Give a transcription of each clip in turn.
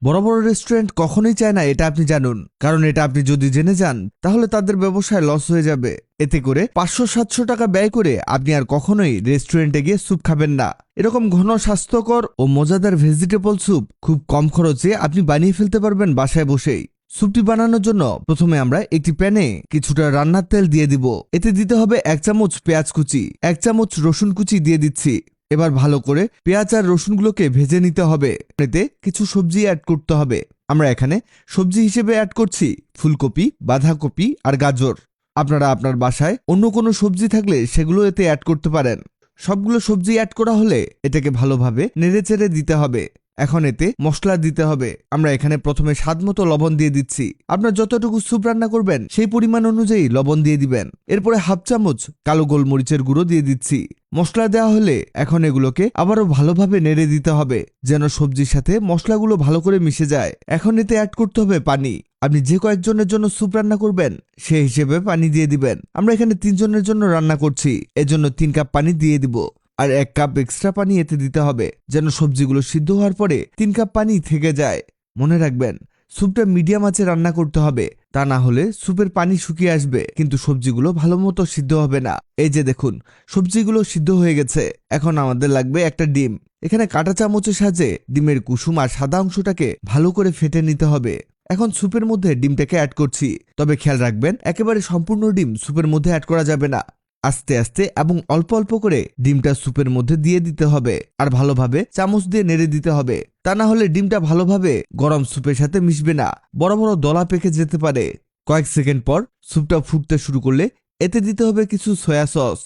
বড় বড় রেস্টুরেন্ট কখনোই চায় না এটা আপনি জানুন, কারণ এটা আপনি যদি জেনে যান তাহলে তাদের ব্যবসায় লস হয়ে যাবে। এতে করে 500-700 টাকা ব্যয় করে আপনি আর কখনোই রেস্টুরেন্টে গিয়ে স্যুপ খাবেন না। এরকম ঘন, স্বাস্থ্যকর ও মজাদার ভেজিটেবল স্যুপ খুব কম খরচে আপনি বানিয়ে ফেলতে পারবেন বাসায় বসেই। স্যুপটি বানানোর জন্য প্রথমে আমরা একটি প্যানে কিছুটা রান্নার তেল দিয়ে দিব। এতে দিতে হবে 1 চামচ পেঁয়াজ কুচি, 1 চামচ রসুন কুচি দিয়ে দিচ্ছি। এবার ভালো করে পেঁয়াজ আর রসুনগুলোকে ভেজে নিতে হবে। এতে কিছু সবজি অ্যাড করতে হবে। আমরা এখানে সবজি হিসেবে অ্যাড করছি ফুলকপি, বাঁধাকপি আর গাজর। আপনারা আপনার বাসায় অন্য কোনো সবজি থাকলে সেগুলো এতে অ্যাড করতে পারেন। সবগুলো সবজি অ্যাড করা হলে এটাকে ভালোভাবে নেড়েচেড়ে দিতে হবে। এখন এতে মশলা দিতে হবে। আমরা এখানে প্রথমে স্বাদমতো লবণ দিয়ে দিচ্ছি। আপনার যতটুকু স্যুপ রান্না করবেন সেই পরিমাণ অনুযায়ী লবণ দিয়ে দিবেন। এরপরে হাফ চামচ কালো গোলমরিচের গুঁড়ো দিয়ে দিচ্ছি। মশলা দেওয়া হলে এখন এগুলোকে আবারও ভালোভাবে নেড়ে দিতে হবে, যেন সবজির সাথে মশলাগুলো ভালো করে মিশে যায়। এখন এতে অ্যাড করতে হবে পানি। আপনি যে কয়েকজনের জন্য স্যুপ রান্না করবেন সেই হিসেবে পানি দিয়ে দিবেন। আমরা এখানে 3 জনের জন্য রান্না করছি, এজন্য 3 কাপ পানি দিয়ে দিব। আর 1 কাপ এক্সট্রা পানি এতে দিতে হবে, যেন সবজিগুলো সিদ্ধ হওয়ার পরে 3 কাপ পানি থেকে যায়। মনে রাখবেন, স্যুপটা মিডিয়াম আঁচে রান্না করতে হবে, তা না হলে স্যুপের পানি শুকিয়ে আসবে কিন্তু সবজিগুলো ভালো মতো সিদ্ধ হবে না। এই যে দেখুন, সবজিগুলো সিদ্ধ হয়ে গেছে। এখন আমাদের লাগবে একটা ডিম। এখানে কাঁটা চামচের সাহায্যে ডিমের কুসুম আর সাদা অংশটাকে ভালো করে ফেটে নিতে হবে। এখন স্যুপের মধ্যে ডিমটাকে অ্যাড করছি, তবে খেয়াল রাখবেন একেবারে সম্পূর্ণ ডিম স্যুপের মধ্যে অ্যাড করা যাবে না। আস্তে আস্তে এবং অল্প অল্প করে ডিমটা স্যুপের মধ্যে দিয়ে দিতে হবে আর ভালোভাবে চামচ দিয়ে নেড়ে দিতে হবে। তা না হলে ডিমটা ভালোভাবে গরম স্যুপের সাথে মিশবে না, বড় বড় দলা পেকে যেতে পারে। কয়েক সেকেন্ড পর স্যুপটা ফুটতে শুরু করলে এতে দিতে হবে কিছু সয়া সস।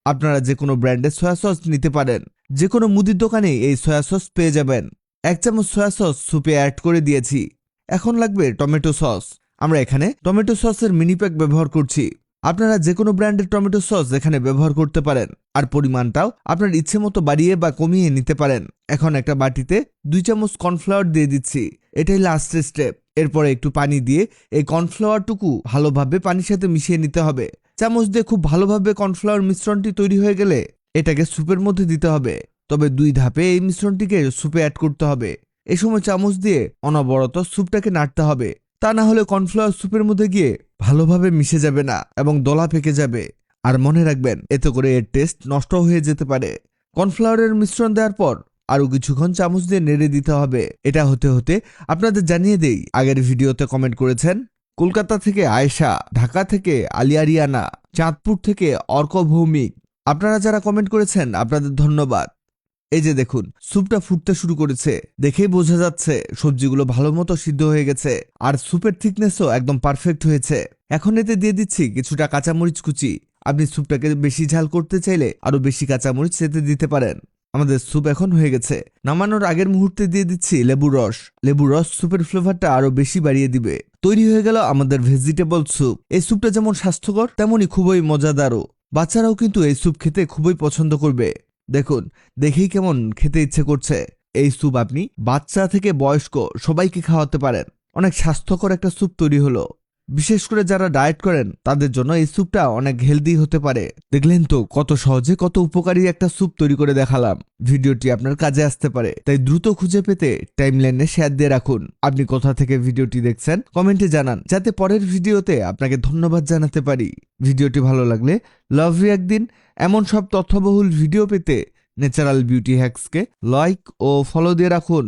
আপনারা যে কোনো ব্র্যান্ডের সয়া সস নিতে পারেন। যে কোনো মুদির দোকানে এই সয়া সস পেয়ে যাবেন। 1 চামচ সয়া সস স্যুপে অ্যাড করে দিয়েছি। এখন লাগবে টমেটো সস। আমরা এখানে টমেটো সসের মিনি প্যাক ব্যবহার করছি। আপনারা যে কোনো ব্র্যান্ডের টমেটো সস এখানে ব্যবহার করতে পারেন, আর পরিমাণটাও আপনার ইচ্ছে মতো বাড়িয়ে বা কমিয়ে নিতে পারেন। এখন একটা বাটিতে 2 চামচ কর্নফ্লাওয়ার দিয়ে দিচ্ছি। এটাই লাস্টের স্টেপ। এরপরে একটু পানি দিয়ে এই কর্নফ্লাওয়ারটুকু ভালোভাবে পানির সাথে মিশিয়ে নিতে হবে। চামচ দিয়ে খুব ভালোভাবে কর্নফ্লাওয়ার মিশ্রণটি তৈরি হয়ে গেলে এটাকে স্যুপের মধ্যে দিতে হবে। তবে 2 ধাপে এই মিশ্রণটিকে স্যুপে অ্যাড করতে হবে। এই সময় চামচ দিয়ে অনবরত স্যুপটাকে নাড়তে হবে, তা না হলে কর্নফ্লাওয়ার স্যুপের মধ্যে গিয়ে ভালোভাবে মিশে যাবে না এবং দলা পেকে যাবে। আর মনে রাখবেন, এতে করে এর টেস্ট নষ্ট হয়ে যেতে পারে। কর্নফ্লাওয়ারের মিশ্রণ দেওয়ার পর আরও কিছুক্ষণ চামচ দিয়ে নেড়ে দিতে হবে। এটা হতে হতে আপনাদের জানিয়ে দেই, আগের ভিডিওতে কমেন্ট করেছেন কলকাতা থেকে আয়েশা, ঢাকা থেকে আলিয়ারিয়ানা, চাঁদপুর থেকে অর্ক ভৌমিক। আপনারা যারা কমেন্ট করেছেন আপনাদের ধন্যবাদ। এই যে দেখুন, স্যুপটা ফুটতে শুরু করেছে। দেখেই বোঝা যাচ্ছে সবজিগুলো ভালো মতো সিদ্ধ হয়ে গেছে আর স্যুপের থিকনেসও একদম পারফেক্ট হয়েছে। এখন এতে দিয়ে দিচ্ছি কিছুটা কাঁচামরিচ কুচি। আপনি স্যুপটাকে বেশি ঝাল করতে চাইলে আরো বেশি কাঁচামরিচ এতে দিতে পারেন। আমাদের স্যুপ এখন হয়ে গেছে। নামানোর আগের মুহূর্তে দিয়ে দিচ্ছি লেবুর রস। লেবুর রস স্যুপের ফ্লেভারটা আরো বেশি বাড়িয়ে দিবে। তৈরি হয়ে গেল আমাদের ভেজিটেবল স্যুপ। এই স্যুপটা যেমন স্বাস্থ্যকর তেমনই খুবই মজাদারও। বাচ্চারাও কিন্তু এই স্যুপ খেতে খুবই পছন্দ করবে। দেখুন, দেখেই কেমন খেতে ইচ্ছে করছে। এই স্যুপ আপনি বাচ্চা থেকে বয়স্ক সবাইকে খাওয়াতে পারেন। অনেক স্বাস্থ্যকর একটা স্যুপ তৈরি হলো। বিশেষ করে যারা ডায়েট করেন তাদের জন্য এই স্যুপটা অনেক হেলদি হতে পারে। দেখলেন তো কত সহজে কত উপকারী একটা স্যুপ তৈরি করে দেখালাম। ভিডিওটি আপনার কাজে আসতে পারে, তাই দ্রুত খুঁজে পেতে টাইমলাইনে শেয়ার দিয়ে রাখুন। আপনি কোথা থেকে ভিডিওটি দেখছেন কমেন্টে জানান, যাতে পরের ভিডিওতে আপনাকে ধন্যবাদ জানাতে পারি। ভিডিওটি ভালো লাগলে লাভ রিঅ্যাক্ট দিন। এমন সব তথ্যবহুল ভিডিও পেতে ন্যাচারাল বিউটি হ্যাক্সকে লাইক ও ফলো দিয়ে রাখুন।